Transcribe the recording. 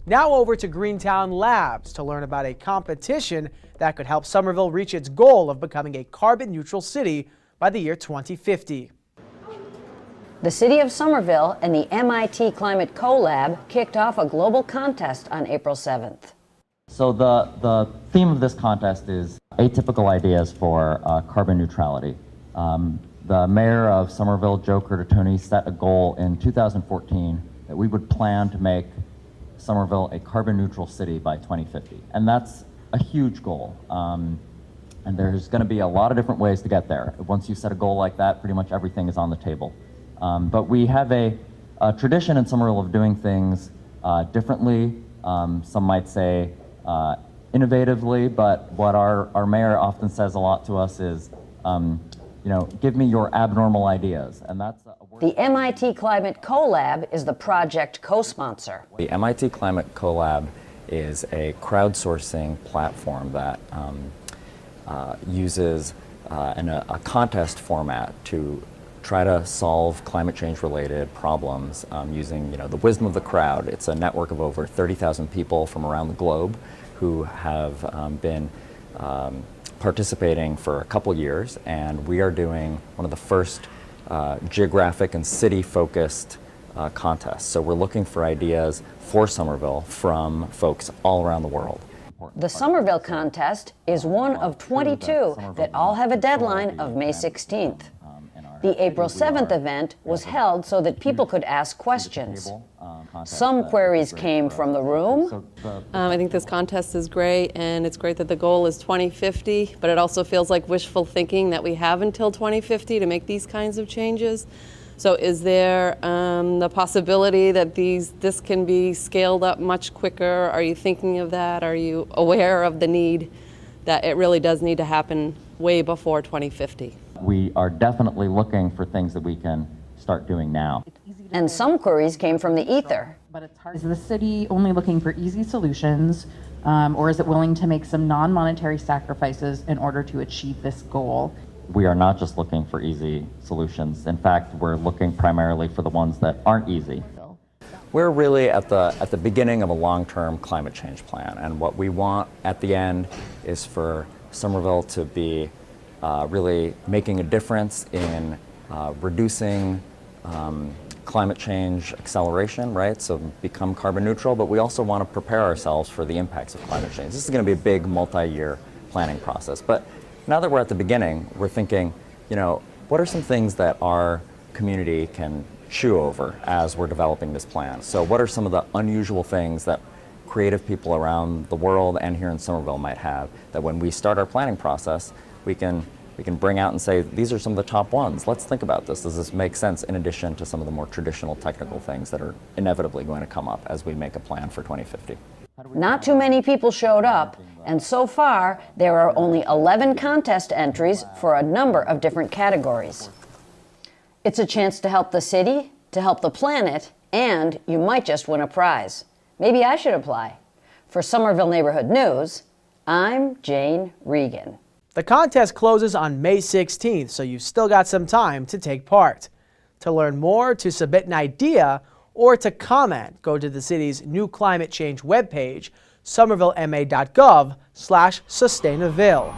Now over to Greentown Labs to learn about a competition that could help Somerville reach its goal of becoming a carbon neutral city by the year 2050. The City of Somerville and the MIT Climate Collab kicked off a global contest on April 7th. So the theme of this contest is atypical ideas for carbon neutrality. The mayor of Somerville, Joe Curtatone, set a goal in 2014 that we would plan to make Somerville a carbon neutral city by 2050. And that's a huge goal. And there's going to be a lot of different ways to get there. Once you set a goal like that, pretty much everything is on the table. But we have a tradition in Somerville of doing things differently. Some might say innovatively, but what our mayor often says a lot to us is, give me your abnormal ideas. And that's the MIT Climate Collab is the project co-sponsor. The MIT Climate Collab is a crowdsourcing platform that uses a contest format to try to solve climate change related problems using the wisdom of the crowd. It's a network of over 30,000 people from around the globe who have been participating for a couple years, and we are doing one of the first geographic and city focused contests. So we're looking for ideas for Somerville from folks all around the world. The Somerville Contest is one of 22 that all have a deadline of May 16th. The April 7th event was held so that people could ask questions. Some queries came from the room. I think this contest is great, and it's great that the goal is 2050, but it also feels like wishful thinking that we have until 2050 to make these kinds of changes. So is there the possibility that this can be scaled up much quicker? Are you thinking of that? Are you aware of the need that it really does need to happen way before 2050? We are definitely looking for things that we can start doing now. And some queries came from the ether. But it's hard. Is the city only looking for easy solutions, or is it willing to make some non-monetary sacrifices in order to achieve this goal? We are not just looking for easy solutions. In fact, we're looking primarily for the ones that aren't easy. We're really at the beginning of a long-term climate change plan, and what we want at the end is for Somerville to be really making a difference in reducing climate change acceleration, right? So become carbon neutral, but we also want to prepare ourselves for the impacts of climate change. This is going to be a big multi-year planning process. But now that we're at the beginning, we're thinking, what are some things that our community can chew over as we're developing this plan? So what are some of the unusual things that creative people around the world and here in Somerville might have that when we start our planning process, we can bring out and say, these are some of the top ones. Let's think about this. Does this make sense in addition to some of the more traditional technical things that are inevitably going to come up as we make a plan for 2050? Not too many people showed up, and so far there are only 11 contest entries for a number of different categories. It's a chance to help the city, to help the planet, and you might just win a prize. Maybe I should apply. For Somerville Neighborhood News, I'm Jane Regan. The contest closes on May 16th, so you've still got some time to take part. To learn more, to submit an idea, or to comment, go to the city's new climate change webpage, somervillema.gov/sustainaville.